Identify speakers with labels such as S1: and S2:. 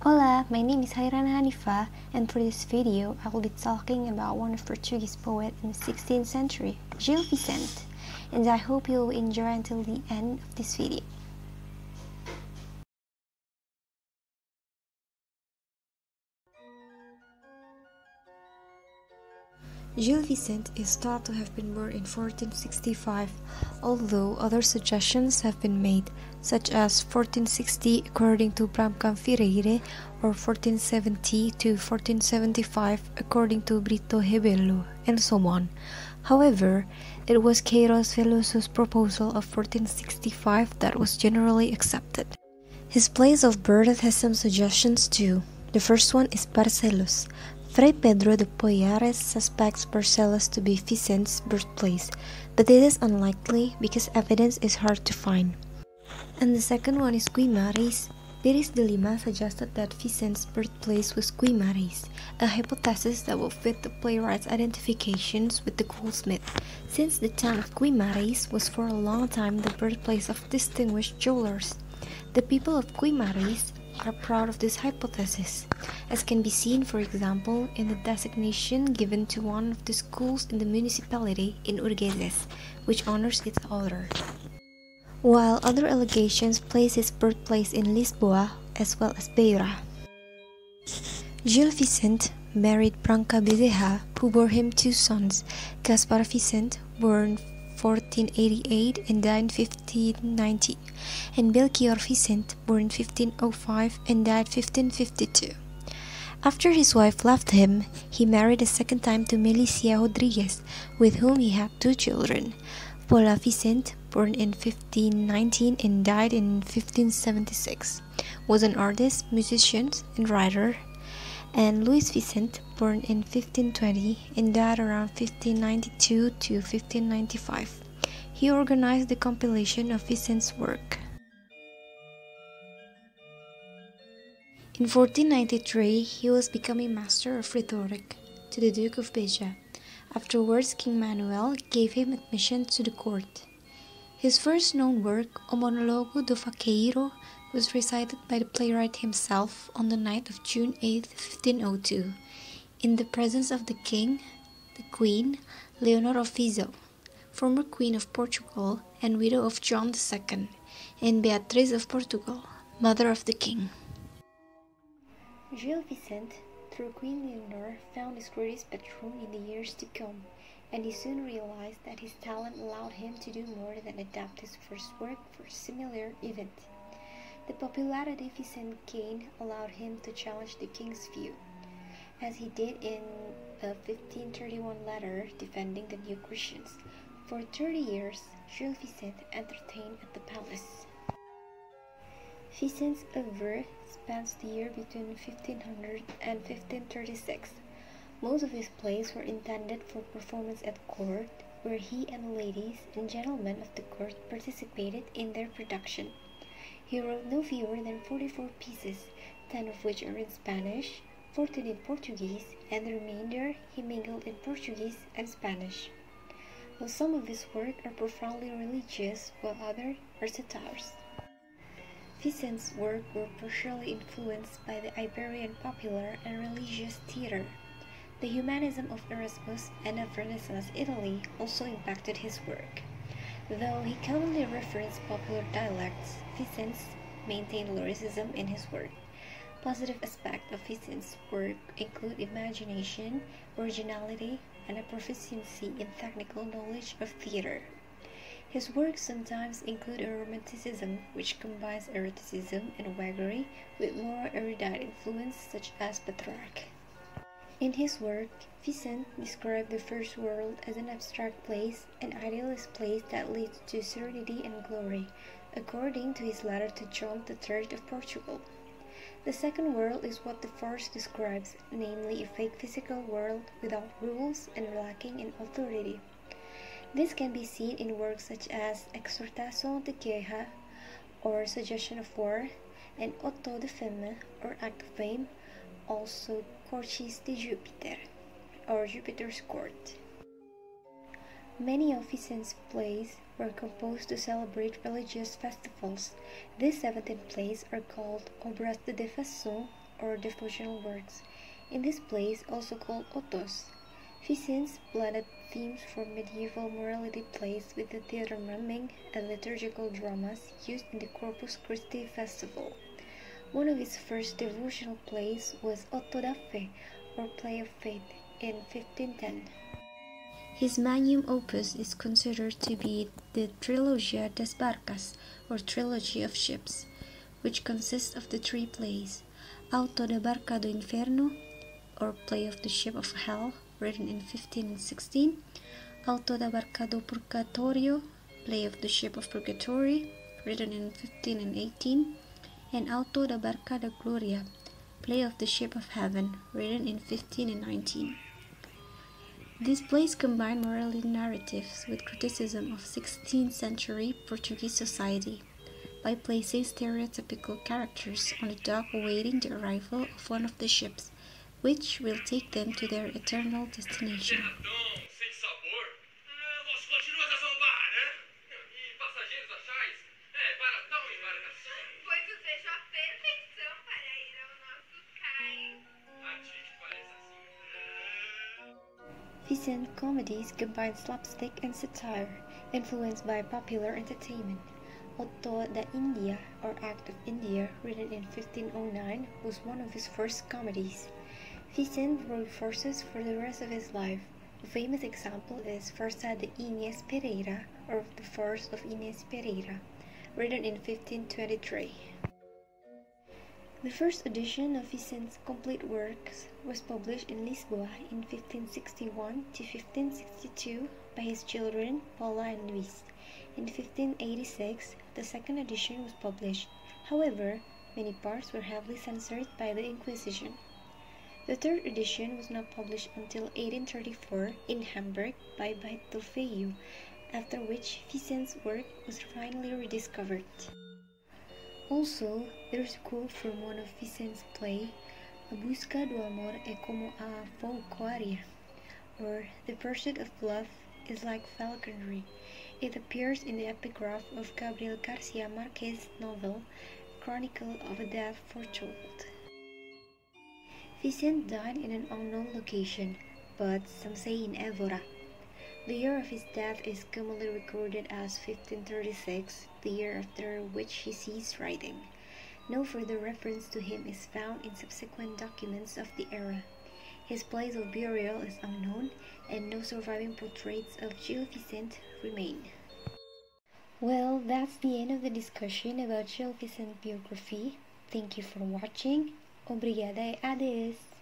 S1: Hola, my name is Hanifa, and for this video I will be talking about one of Portuguese poet in the 16th century, Gil Vicente, and I hope you will enjoy until the end of this video. Gil Vicente is thought to have been born in 1465, although other suggestions have been made, such as 1460 according to Bramcam Freire or 1470 to 1475 according to Brito Rebelo, and so on. However, it was Queiroz Veloso's proposal of 1465 that was generally accepted. His place of birth has some suggestions too. The first one is Barcelos. Fray Pedro de Poyares suspects Barcelos to be Vicente's birthplace, but it is unlikely because evidence is hard to find. And the second one is Guimarães. Piris de Lima suggested that Vicente's birthplace was Guimarães, a hypothesis that will fit the playwright's identifications with the goldsmith, since the town of Guimarães was for a long time the birthplace of distinguished jewelers. The people of Guimarães are proud of this hypothesis, as can be seen, for example, in the designation given to one of the schools in the municipality in Urgeses, which honors its author. While other allegations place his birthplace in Lisboa as well as Beira. Gil Vicente married Branca Bezerra, who bore him two sons, Gaspar Vicente, born 1488 and died in 1590, and Belchior Vicente, born 1505 and died 1552. After his wife left him, he married a second time to Melicia Rodriguez, with whom he had two children. Paula Vicente, born in 1519 and died in 1576, was an artist, musician, and writer, and Luis Vicente, born in 1520 and died around 1592 to 1595. He organized the compilation of Vicente's work. In 1493, he was becoming master of rhetoric to the Duke of Beja. Afterwards, King Manuel gave him admission to the court. His first known work, O Monologo do Vaqueiro, was recited by the playwright himself on the night of June 8, 1502, in the presence of the king, the queen, Leonor of Viseu, former queen of Portugal and widow of John II, and Beatriz of Portugal, mother of the king. Gil Vicente, through Queen Leonor, found his greatest patron in the years to come, and he soon realized that his talent allowed him to do more than adapt his first work for a similar event. The popularity Vicente gained allowed him to challenge the king's view, as he did in a 1531 letter defending the new Christians. For 30 years, Gil Vicente entertained at the palace. Vicente's oeuvre spans the year between 1500 and 1536. Most of his plays were intended for performance at court, where he and the ladies and gentlemen of the court participated in their production. He wrote no fewer than 44 pieces, 10 of which are in Spanish, 14 in Portuguese, and the remainder he mingled in Portuguese and Spanish. Though some of his work are profoundly religious, while others are satires. Vicente's work were partially influenced by the Iberian popular and religious theater. The humanism of Erasmus and of Renaissance Italy also impacted his work. Though he commonly referenced popular dialects, Vicente maintained lyricism in his work. Positive aspects of Vicente's work include imagination, originality, and a proficiency in technical knowledge of theater. His works sometimes include a romanticism which combines eroticism and waggery with more erudite influence such as Petrarch. In his work, Vicente described the first world as an abstract place, an idealist place that leads to serenity and glory, according to his letter to John III of Portugal. The second world is what the first describes, namely a fake physical world without rules and lacking in authority. This can be seen in works such as Exhortação de Guerra, or Suggestion of War, and Auto de Femme, or Act of Fame, also Cortes de Júpiter, or Jupiter's Court. Many of Vicente's plays were composed to celebrate religious festivals. These 17 plays are called Obras de Devoção, or devotional works. In this place, also called Otos, Vicente blended themes from medieval morality plays with the theatre miming and liturgical dramas used in the Corpus Christi festival. One of his first devotional plays was Otto da Fe, or Play of Faith, in 1510. His magnum opus is considered to be the Trilogia das Barcas, or Trilogy of Ships, which consists of the three plays: Auto da Barca do Inferno, or Play of the Ship of Hell, written in 1516, Auto da Barca do Purgatorio, Play of the Ship of Purgatory, written in 1518, and Auto da Barca da Gloria, Play of the Ship of Heaven, written in 1519. These plays combine morality narratives with criticism of 16th century Portuguese society by placing stereotypical characters on a dock awaiting the arrival of one of the ships, which will take them to their eternal destination. Vicente comedies combine slapstick and satire, influenced by popular entertainment. Otto da India, or Act of India, written in 1509, was one of his first comedies. Vicente rode horses for the rest of his life. A famous example is Farsa de Inés Pereira, or The Farce of Inés Pereira, written in 1523. The first edition of Vicente's complete works was published in Lisboa in 1561 to 1562 by his children Paula and Luis. In 1586, the second edition was published. However, many parts were heavily censored by the Inquisition. The third edition was not published until 1834 in Hamburg by Bartolomeu, after which Vicente's work was finally rediscovered. Also, there is a quote from one of Vicente's play, A busca do amor é como a falcoaria, or The pursuit of love is like falconry. It appears in the epigraph of Gabriel Garcia Marquez's novel, Chronicle of a Death Foretold. Vicente died in an unknown location, but some say in Évora. The year of his death is commonly recorded as 1536, the year after which he ceased writing. No further reference to him is found in subsequent documents of the era. His place of burial is unknown, and no surviving portraits of Gil Vicente remain. Well, that's the end of the discussion about Gil Vicente's biography. Thank you for watching. Obrigada e adeus!